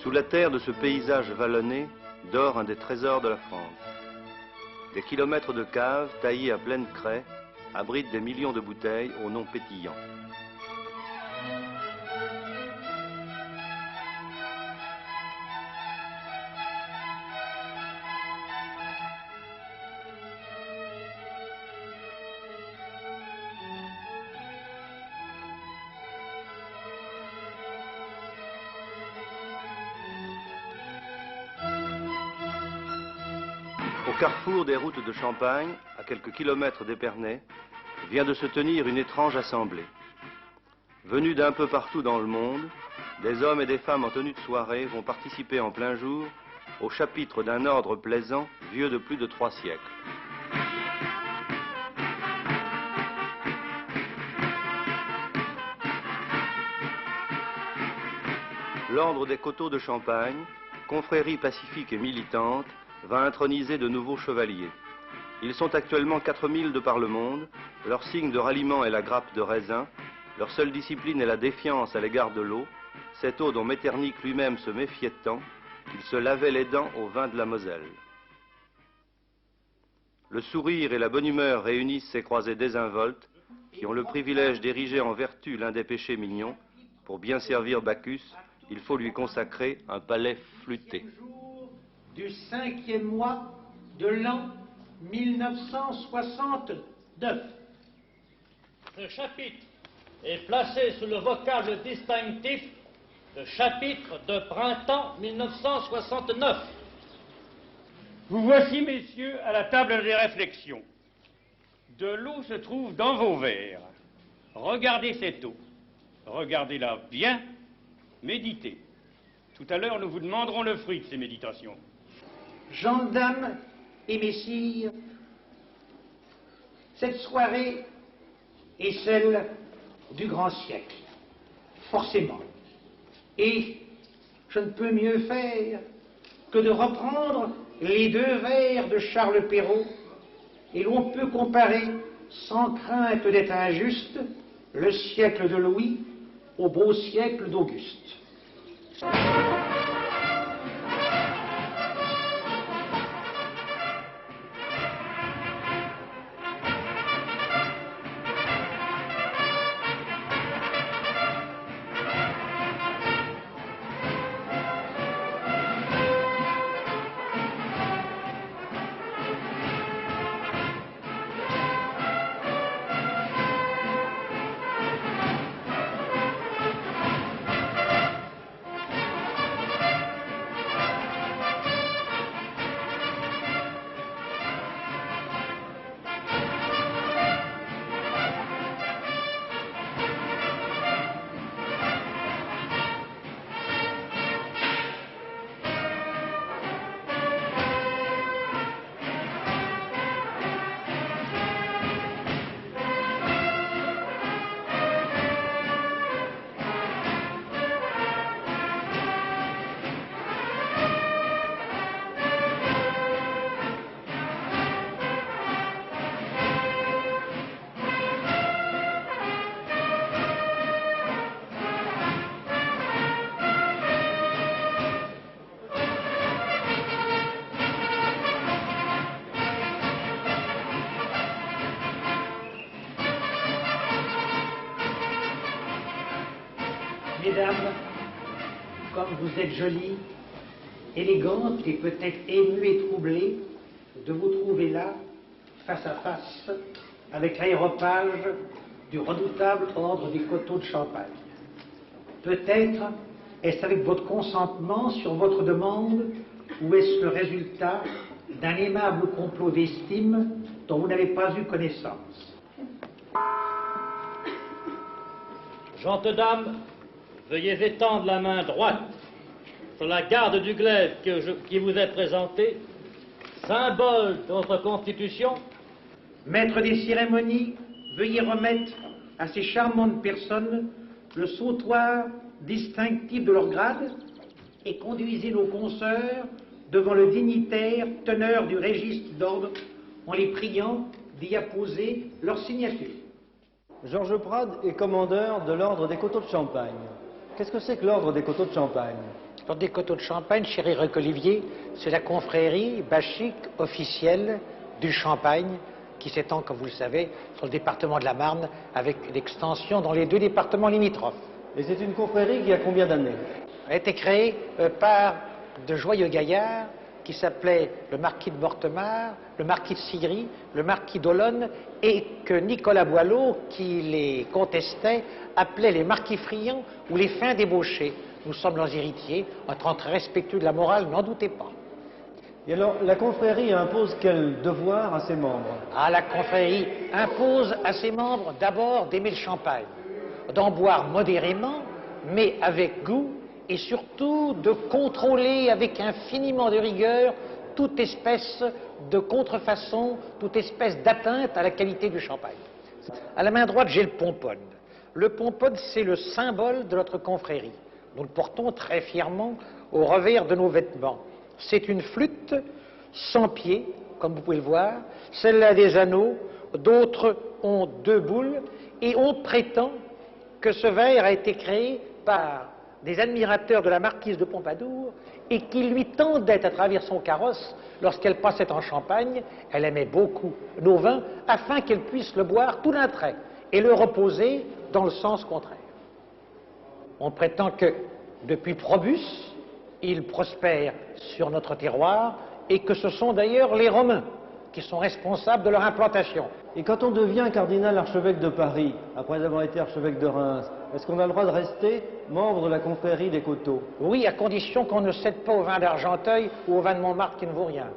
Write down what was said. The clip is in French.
Sous la terre de ce paysage vallonné dort un des trésors de la France. Des kilomètres de caves taillées à pleine craie abritent des millions de bouteilles aux noms pétillants. Au carrefour des routes de Champagne, à quelques kilomètres d'Épernay, vient de se tenir une étrange assemblée. Venus d'un peu partout dans le monde, des hommes et des femmes en tenue de soirée vont participer en plein jour au chapitre d'un ordre plaisant vieux de plus de 3 siècles. L'ordre des coteaux de Champagne, confrérie pacifique et militante, va introniser de nouveaux chevaliers. Ils sont actuellement 4000 de par le monde, leur signe de ralliement est la grappe de raisin, leur seule discipline est la défiance à l'égard de l'eau, cette eau dont Metternich lui-même se méfiait tant qu'il se lavait les dents au vin de la Moselle. Le sourire et la bonne humeur réunissent ces croisés désinvoltes qui ont le privilège d'ériger en vertu l'un des péchés mignons. Pour bien servir Bacchus, il faut lui consacrer un palais flûté. Du 5e mois de l'an 1969. Ce chapitre est placé sous le vocable distinctif de chapitre de printemps 1969. Vous voici, messieurs, à la table des réflexions. De l'eau se trouve dans vos verres. Regardez cette eau. Regardez-la bien, méditez. Tout à l'heure, nous vous demanderons le fruit de ces méditations. Gendarmes et messires, cette soirée est celle du grand siècle, forcément. Et je ne peux mieux faire que de reprendre les 2 vers de Charles Perrault, et l'on peut comparer, sans crainte d'être injuste, le siècle de Louis au beau siècle d'Auguste. Mesdames, comme vous êtes jolies, élégantes et peut-être émues et troublées de vous trouver là, face à face, avec l'aéropage du redoutable ordre des coteaux de Champagne. Peut-être est-ce avec votre consentement sur votre demande ou est-ce le résultat d'un aimable complot d'estime dont vous n'avez pas eu connaissance? Gentes dames, veuillez étendre la main droite sur la garde du glaive qui vous est présentée, symbole de notre Constitution. Maître des cérémonies, veuillez remettre à ces charmantes personnes le sautoir distinctif de leur grade et conduisez nos consoeurs devant le dignitaire teneur du registre d'ordre en les priant d'y apposer leur signature. Georges Prade est commandeur de l'ordre des coteaux de Champagne. Qu'est-ce que c'est que l'ordre des coteaux de Champagne? L'Ordre des Coteaux de Champagne, cher Éric Olivier, c'est la confrérie bachique officielle du Champagne qui s'étend, comme vous le savez, sur le département de la Marne, avec l'extension dans les 2 départements limitrophes. Et c'est une confrérie qui a combien d'années? Elle a été créée par de joyeux gaillards qui s'appelaient le marquis de Mortemart, le marquis de Sigry, le marquis d'Olonne, et que Nicolas Boileau, qui les contestait, appelait les marquis friands ou les fins débauchés. Nous sommes leurs héritiers, un temps très respectueux de la morale, n'en doutez pas. Et alors, la confrérie impose quel devoir à ses membres? Ah, la confrérie impose à ses membres d'abord d'aimer le champagne, d'en boire modérément, mais avec goût, et surtout de contrôler avec infiniment de rigueur toute espèce de contrefaçon, toute espèce d'atteinte à la qualité du champagne. À la main droite, j'ai le pomponne. Le pomponne, c'est le symbole de notre confrérie. Nous le portons très fièrement au revers de nos vêtements. C'est une flûte sans pied, comme vous pouvez le voir. Celle-là a des anneaux, d'autres ont 2 boules, et on prétend que ce verre a été créé par des admirateurs de la marquise de Pompadour et qui lui tendaient à travers son carrosse lorsqu'elle passait en Champagne. Elle aimait beaucoup nos vins afin qu'elle puisse le boire tout d'un trait et le reposer dans le sens contraire. On prétend que depuis Probus, il prospère sur notre terroir et que ce sont d'ailleurs les Romains qui sont responsables de leur implantation. Et quand on devient cardinal archevêque de Paris, après avoir été archevêque de Reims, est-ce qu'on a le droit de rester membre de la confrérie des Coteaux? Oui, à condition qu'on ne cède pas au vin d'Argenteuil ou au vin de Montmartre qui ne vaut rien.